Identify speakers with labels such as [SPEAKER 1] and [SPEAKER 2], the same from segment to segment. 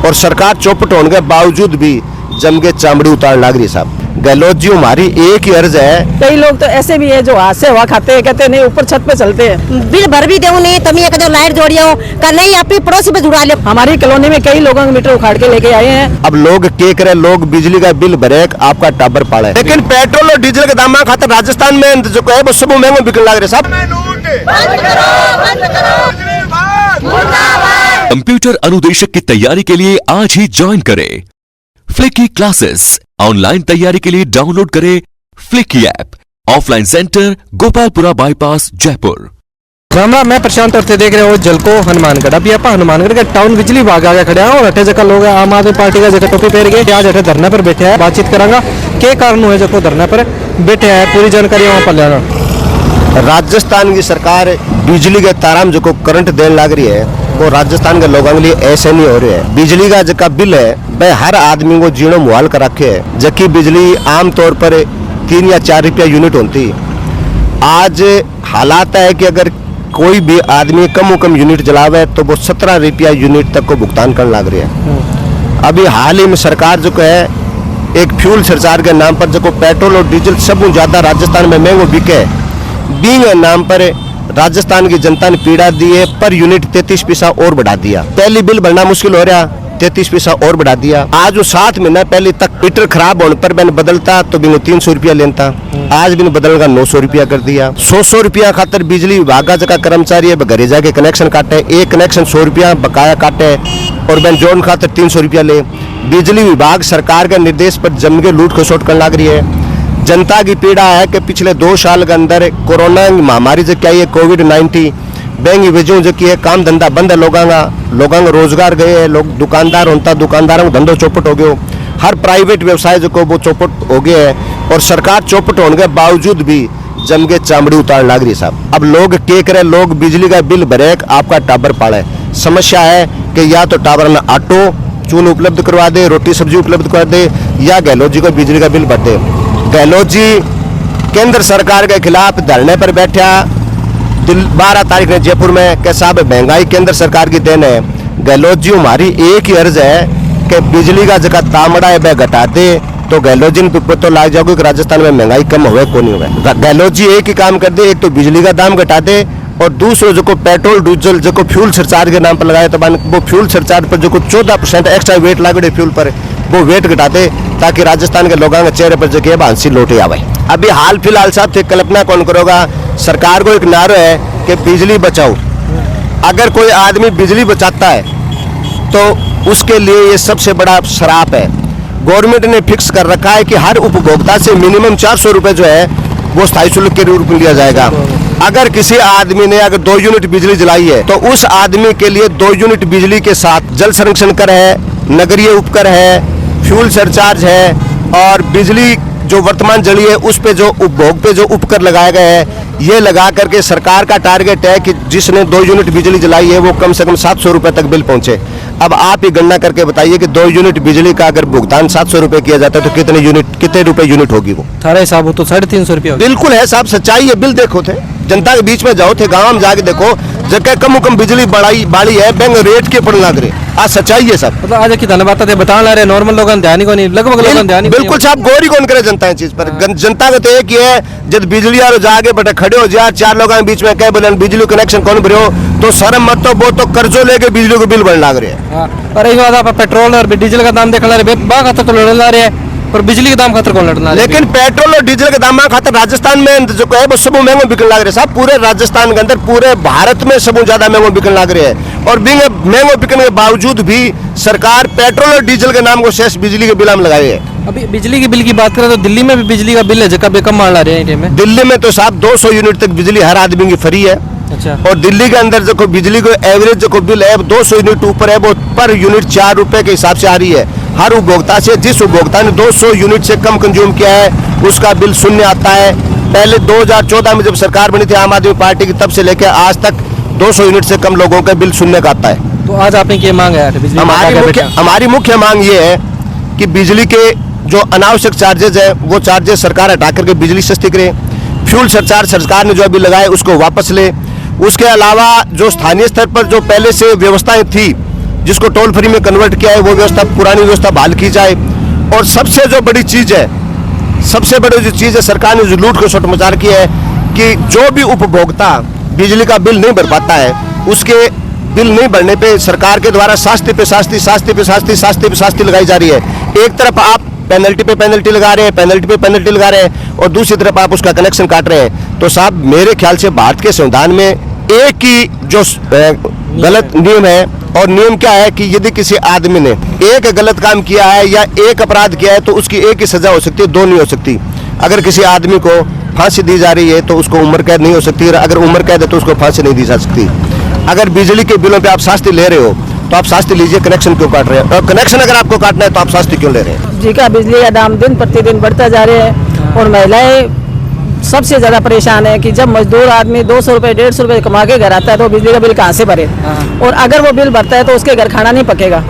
[SPEAKER 1] और सरकार चौपट होने के बावजूद भी जम के चामड़ी उतार लाग रही साहब। गहलोत जी हमारी एक ही अर्ज है।
[SPEAKER 2] कई लोग तो ऐसे भी है जो हाथ से हवा खाते हैं, कहते नहीं ऊपर छत पे चलते हैं।
[SPEAKER 3] बिल भर भी दो नहीं तभी एक जो लाइट जोड़ियो का नहीं अपनी पड़ोसी पे जुड़ा ले।
[SPEAKER 2] हमारी कॉलोनी में कई लोगों के मीटर उखाड़ के लेके आए हैं।
[SPEAKER 1] अब लोग के करे, लोग बिजली का बिल भरे, आपका टाबर पाले, लेकिन पेट्रोल और डीजल के दाम खातर राजस्थान में जो है वो सब महंगा बिकने लग रहे साहब।
[SPEAKER 4] कंप्यूटर अनुदेशक की तैयारी के लिए आज ही ज्वाइन करें फ्लिकी क्लासेस। ऑनलाइन तैयारी के लिए डाउनलोड करें Fliki app. Offline centre Gopalpura bypass Jaipur.
[SPEAKER 5] रामरा मैं प्रशांत और देख रहे हो जलको हनुमानगढ़। अभी आप हनुमानगढ़ का टाउन बिजली विभाग आगे खड़े हैं और अठे जगह लोग आम आदमी पार्टी का जगह टोपी पहन के आज अठे धरने पर बैठे हैं। बातचीत करांगा के कारण हुए जो धरने पर बैठे हैं, पूरी जानकारी वहां पर लेना।
[SPEAKER 1] राजस्थान की सरकार बिजली के ताराम जो करंट देने लग रही है वो राजस्थान के लोगों के लिए ऐसे नहीं हो रहे है। बिजली का जो बिल है वह हर आदमी को जीणो मुहाल कर रखे है, जबकि बिजली आमतौर पर 3 या 4 रुपया यूनिट होती। आज हालात है कि अगर कोई भी आदमी कम यूनिट जलावे तो वो 17 रुपया यूनिट तक को भुगतान करने लग रही है। अभी हाल ही में सरकार जो है एक फ्यूल सरचार्ज के नाम पर जो पेट्रोल और डीजल सब ज्यादा राजस्थान में महंगो बिके बींग नाम पर राजस्थान की जनता ने पीड़ा दी है। पर यूनिट 33 पैसा और बढ़ा दिया। पहली बिल भरना मुश्किल हो रहा, 33 पैसा और बढ़ा दिया। आज वो 7 महीना पहले तक मीटर खराब होने पर मैंने बदलता तो बिनो 300 रुपया लेता, आज भी बदलने का 900 रुपया कर दिया। 100 रुपया खातर बिजली विभाग का कर्मचारी है घरे जाके कनेक्शन काटे, एक कनेक्शन 100 रुपया बकाया काटे और मैंने जोड़ने खातर 300 रुपया ले। बिजली विभाग सरकार के निर्देश पर जम के लूट खसोट करने लग रही है। जनता की पीड़ा है कि पिछले 2 साल के अंदर कोरोना महामारी जो क्या है कोविड-19 बैंक वजह जो की है काम धंधा बंद है, लोगों का रोजगार गए है, लोग दुकानदार होता दुकानदारों का धंधो चौपट हो गयो, हर प्राइवेट व्यवसाय जो को वो चौपट हो गया है और सरकार चौपट होने के बावजूद भी जम के चामड़ी उतार लग रही साहब। अब लोग के करे, लोग बिजली का बिल भरे, आपका टाबर पाले। समस्या है कि या तो टावर में आटो चून उपलब्ध करवा दे, रोटी सब्जी उपलब्ध करवा दे, या गहलोत जी को बिजली का बिल भर दे। गहलोत जी केंद्र सरकार के खिलाफ धरने पर बैठा 12 तारीख ने जयपुर में के साहब महंगाई केंद्र सरकार की देन है। गहलोत जी हमारी एक ही अर्ज है कि बिजली का जगह तामड़ा है वह घटा दे तो गहलोत जी ने तो लाग जाओगे कि राजस्थान में महंगाई कम हुए को नहीं हुआ। गहलोत जी एक ही काम कर दे, एक तो बिजली का दाम घटा दे और दूसरो जो पेट्रोल डीजल जो फ्यूल सरचार्ज के नाम पर लगाया तो वो फ्यूल सरचार्ज पर जो 14% एक्स्ट्रा वेट लगे फ्यूल पर वो वेट घटा दे ताकि राजस्थान के लोगों के चेहरे पर जगह हंसी लौटे आवे। अभी हाल फिलहाल साहब थे कल्पना कौन करोगा, सरकार को एक नारा है कि बिजली बचाओ। अगर कोई आदमी बिजली बचाता है तो उसके लिए ये सबसे बड़ा श्राप है। गवर्नमेंट ने फिक्स कर रखा है कि हर उपभोक्ता से मिनिमम 400 रुपए जो है वो स्थायी शुल्क के रूप में लिया जाएगा। अगर किसी आदमी ने अगर 2 यूनिट बिजली जलाई है तो उस आदमी के लिए 2 यूनिट बिजली के साथ जल संरक्षण कर है, नगरीय उपकर है, फ्यूल सरचार्ज है और बिजली जो वर्तमान जली है उस पे जो उपभोग पे जो उपकर लगाए गए हैं ये लगा करके सरकार का टारगेट है कि जिसने 2 यूनिट बिजली जलाई है वो कम से कम 700 रुपए तक बिल पहुंचे। अब आप ही गणना करके बताइए कि 2 यूनिट बिजली का अगर भुगतान 700 रुपए किया जाता है तो कितने रुपए यूनिट होगी वो?
[SPEAKER 5] थारा हिसाब हो तो 350 रुपया।
[SPEAKER 1] बिल्कुल है साहब, सच्चाई है। बिल देखो थे, जनता के बीच में जाओ थे, गाँव में जाके देखो जगह कम बिजली बाड़ी है बैंक रेट के पड़ने लग रहे। आज सच्चाई है सब।
[SPEAKER 5] मतलब आज की धन्यवाद बता रहे नॉर्मल लोगों ध्यान को नहीं, लगभग लोगों ध्यान।
[SPEAKER 1] बिल्कुल साहब, गौरी कौन करे जनता चीज पर? जनता का तो एक ही है जब बिजली वाले जाके बेटा खड़े हो जाए 4 लोगों के बीच में कह बोले बिजली कनेक्शन कौन भरे हो तो शर्म मत तो वो तो कर्जो लेके बिजली को बिल बढ़ने लग रहे हैं।
[SPEAKER 5] और एक बात आप पेट्रोल और डीजल का दाम देखा तो लड़ना रहे हैं पर बिजली के दाम खातर कौन लड़ना है?
[SPEAKER 1] लेकिन पेट्रोल और डीजल के दाम खातर राजस्थान में जो है वो सब महंगे बिकने लग रहे साहब। पूरे राजस्थान के अंदर पूरे भारत में सब ज्यादा महंगे बिकने लग रहे हैं और महंगे बिकने के बावजूद भी सरकार पेट्रोल और डीजल के नाम को शेष बिजली के बिल में लगाए है।
[SPEAKER 5] अभी बिजली के बिल की बात करें तो दिल्ली में भी बिजली का बिल है जगह बेकम मान ला रहे हैं।
[SPEAKER 1] दिल्ली में तो साहब 200 यूनिट तक बिजली हर आदमी की फ्री है।
[SPEAKER 5] अच्छा।
[SPEAKER 1] और दिल्ली के अंदर जो बिजली को एवरेज जो बिल है 200 यूनिट ऊपर है वो पर यूनिट 4 रुपए के हिसाब से आ रही है हर उपभोक्ता से। जिस उपभोक्ता ने 200 यूनिट से कम कंज्यूम किया है उसका बिल शून्य आता है। पहले 2014 में जब सरकार बनी थी आम आदमी पार्टी की तब से लेकर आज तक 200 यूनिट से कम लोगों का बिल शून्य का आता है।
[SPEAKER 5] तो आज आपने क्या मांग है?
[SPEAKER 1] हमारी मुख्य मांग ये है कि बिजली के जो अनावश्यक चार्जेज है वो चार्जेस सरकार हटा करके बिजली सस्ती करे। फ्यूल सरचार्ज सरकार ने जो अभी लगाए उसको वापस ले। उसके अलावा जो स्थानीय स्तर पर जो पहले से व्यवस्थाएं थी जिसको टोल फ्री में कन्वर्ट किया है वो व्यवस्था, पुरानी व्यवस्था बहाल की जाए। और सबसे जो बड़ी चीज है, सबसे बड़ी जो चीज है, सरकार ने जो लूट को छोटमचार की है कि जो भी उपभोक्ता बिजली का बिल नहीं भर पाता है, उसके बिल नहीं भरने पे सरकार के द्वारा शास्ति पे शास्ति, शास्ति पे शास्ति, शास्ति पे शास्ति लगाई जा रही है। एक तरफ आप पेनल्टी पे पेनल्टी लगा रहे हैं, पेनल्टी पे पेनल्टी लगा रहे हैं, और दूसरी तरफ आप उसका कनेक्शन काट रहे हैं। तो साहब मेरे ख्याल से भारत के संविधान में एक ही जो गलत नियम है, और नियम क्या है कि यदि किसी आदमी ने एक गलत काम किया है या एक अपराध किया है तो उसकी एक ही सजा हो सकती है, दो नहीं हो सकती। अगर किसी आदमी को फांसी दी जा रही है तो उसको उम्र कैद नहीं हो सकती, और अगर उम्र कैद है तो उसको फांसी नहीं दी जा सकती। अगर बिजली के बिलों पे आप शास्ति ले रहे हो तो आप शास्ति लीजिए, कनेक्शन क्यों काट रहे हैं? और कनेक्शन अगर आपको काटना है तो आप शास्ति क्यों ले रहे हैं?
[SPEAKER 2] जी का बिजली का दाम दिन प्रतिदिन बढ़ता जा रहा है, और महिलाएं सबसे ज्यादा परेशान है कि जब मजदूर आदमी 200 रुपए 150 रुपए कमा के घर आता है तो बिजली का बिल कहाँ से भरे, और अगर वो बिल भरता है तो उसके घर खाना नहीं पकेगा।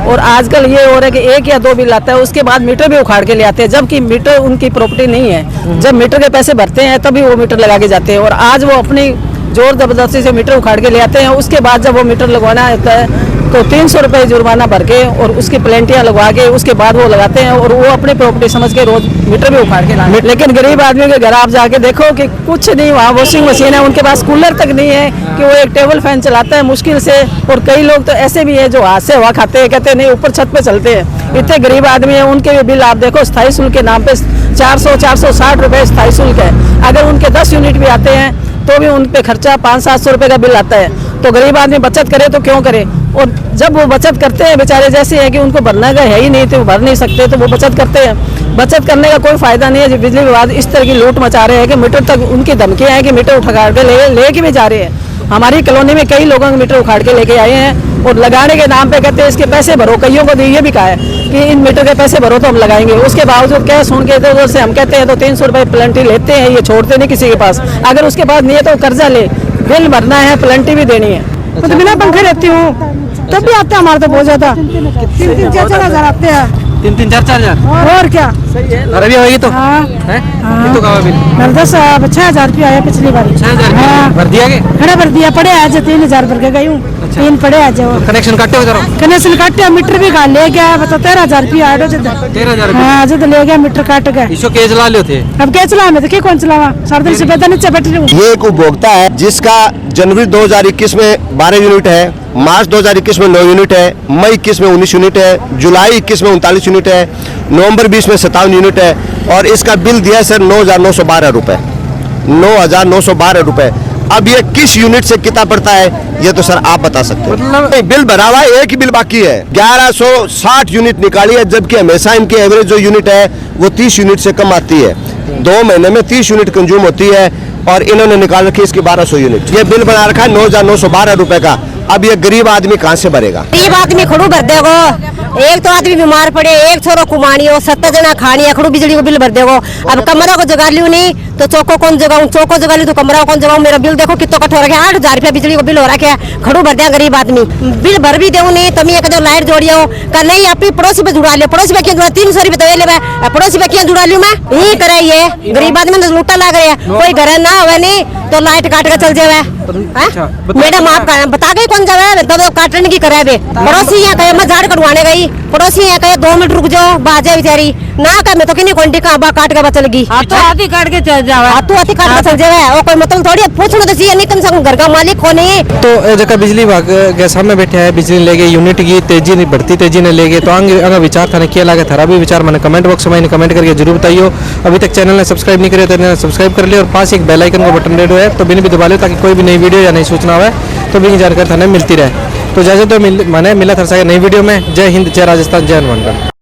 [SPEAKER 2] और आजकल ये हो रहा है कि एक या दो बिल आता है, उसके बाद मीटर भी उखाड़ के ले आते हैं, जबकि मीटर उनकी प्रॉपर्टी नहीं है। जब मीटर के पैसे भरते हैं तभी वो मीटर लगा के जाते हैं, और आज वो अपनी जोर जबरदस्ती से मीटर उखाड़ के ले आते हैं। उसके बाद जब वो मीटर लगवाना होता है तो 300 रुपए जुर्माना भर के और उसकी प्लेंटियां लगवा के उसके बाद वो लगाते हैं, और वो अपनी प्रॉपर्टी समझ के रोज मीटर भी उखाड़ के लाते। लेकिन गरीब आदमी के घर आप जाके देखो कि कुछ नहीं, वहाँ वॉशिंग मशीन है, उनके पास कूलर तक नहीं है कि वो एक टेबल फैन चलाता है मुश्किल से। और कई लोग तो ऐसे भी है जो हाथ से हवा खाते हैं, कहते हैं नहीं ऊपर छत पे चलते हैं। इतने गरीब आदमी है, उनके भी बिल आप देखो स्थायी शुल्क के नाम पे 460 रुपए स्थायी शुल्क है। अगर उनके 10 यूनिट भी आते हैं तो भी उन पे खर्चा 500-700 रुपए का बिल आता है। तो गरीब आदमी बचत करे तो क्यों करे? और जब वो बचत करते हैं, बेचारे जैसे हैं कि उनको भरना का है ही नहीं तो भर नहीं सकते, तो वो बचत करते हैं। बचत करने का कोई फायदा नहीं है। जब बिजली विभाग इस तरह की लूट मचा रहे हैं कि मीटर तक उनकी धमकियां हैं कि मीटर उठा के लेके भी जा रहे हैं। हमारी कॉलोनी में कई लोगों के मीटर उखाड़ के लेके आए हैं, और लगाने के नाम पे कहते हैं इसके पैसे भरो। कईयों को ये भी कहा है कि इन मीटर के पैसे भरो तो हम लगाएंगे। उसके बावजूद क्या सुन के उधर से हम कहते हैं तो 300 रुपए प्लेंटी लेते हैं, ये छोड़ते नहीं किसी के पास। अगर उसके पास नहीं है तो कर्जा ले, बिल भरना है, प्लेंटी भी देनी है।
[SPEAKER 6] तो बिना पंखे रहती हूँ तब भी आते हैं हमारे तो बहुत ज्यादा 3-3, 4-4 हजार आते हैं।
[SPEAKER 5] 3-3, 4-4 हजार
[SPEAKER 6] और क्या
[SPEAKER 5] अरे भी होगी तो
[SPEAKER 6] हाँ
[SPEAKER 5] तो कहा बिल
[SPEAKER 6] 6,000 रुपया आया पिछली बार।
[SPEAKER 5] 6,000 भर दिया के
[SPEAKER 6] खड़ा भर दिया, पड़े आज 3,000 भर के गई हूँ। 3 पड़े आज
[SPEAKER 5] कनेक्शन काटे हो जरा
[SPEAKER 6] कनेक्शन काटे, मीटर भी ले गया, बता 13,000 रुपया आयो।
[SPEAKER 5] 13,000
[SPEAKER 6] हाँ जब ले गया मीटर काट गया।
[SPEAKER 5] इसको के चला लियो थे,
[SPEAKER 6] अब क्या चला मैं तो कौन चलावा, सारा दिन सुबह नीचे बैठी रहूँ।
[SPEAKER 1] ये एक उपभोक्ता है जिसका जनवरी 2021 में 12 यूनिट है, मार्च 2021 में 9 यूनिट है, मई 21 में 19 यूनिट है, जुलाई 21 में 39 यूनिट है, नवंबर 20 में 57 यूनिट है, और इसका बिल दिया है सर 9,912 रुपए। 9,912 रुपए। अब ये किस यूनिट से कितना पड़ता है ये तो सर आप बता सकते हैं। नहीं, बिल भरा हुआ है, एक ही बिल बाकी है। 1160 यूनिट निकाली है, जबकि हमेशा इनकी एवरेज जो यूनिट है वो 30 यूनिट से कम आती है। 2 महीने में 30 यूनिट कंज्यूम होती है, और इन्होंने निकाल रखी इसकी 1200 यूनिट। ये बिल बना रखा है 9,912 रुपए का। अब ये गरीब आदमी कहाँ से भरेगा?
[SPEAKER 3] गरीब आदमी खड़ू भर देगो, एक तो आदमी बीमार पड़े, एक छोरो कुमानी हो, 7 जना खानी है, खड़ू बिजली को बिल भर देगो। अब कमरा को जगा लियो नहीं तो चौको कौन जगाऊं, चौको जगा लियो तो कमरा कौन जगाऊं। मेरा बिल देखो कितना कठोर है, 8,000 रुपया बिजली को बिल हो रहा है। खड़ू भर दिया गरीब आदमी, बिल भर भी देऊ नहीं। तुम एक लाइट जोड़ियो कर नहीं, अपनी पड़ोसी पे जुड़ा लियो। पड़ोसी पे क्यों जुड़ा? 300 रुपये तो ले, पड़ोसी पे क्यों जुड़ा लियो? मैं यही कराइए, गरीब आदमी तो लूटा लग रहे हैं। कोई घर ना हो नहीं तो लाइट काट के चल जावे। मैडम आप बता गई कौन जावे तब काटने की करे। पड़ोसी यहाँ कहे मैं झाड़ कटवाने गई, पड़ोसी यहाँ कहे 2 मिनट रुक जाओ, बाजे बेचारी ना कहे मैं तो किन्हीं कोंटी का काट के बचल गई।
[SPEAKER 6] तो आधी काट के चल जावे,
[SPEAKER 3] हाथों हाथी काट के चल जावे। और कोई मतलब थोड़ी पूछना तो चाहिए नहीं, कम से कम घर का मालिक हो नहीं।
[SPEAKER 5] तो जगह बिजली विभाग के सामने बैठे है, बिजली ले गए, यूनिट की तेजी नहीं बढ़ती, तेजी ने ले गए। तो आगे विचार था किया लगे थारा भी विचार मैंने कमेंट बॉक्स में कमेंट करके जरूर बताइए। अभी तक चैनल ने सब्सक्राइब नहीं करे तो सब्सक्राइब कर लिया, और पास एक बेल आइकन का बटन रेड है तो बिन भी दबा लो, ताकि कोई भी नई वीडियो या नई सूचना हो तो भी जानकारी थाने मिलती रहे। तो इजाजत तो मिला था नई वीडियो में। जय हिंद, जय राजस्थान, जय हनुमानगढ़।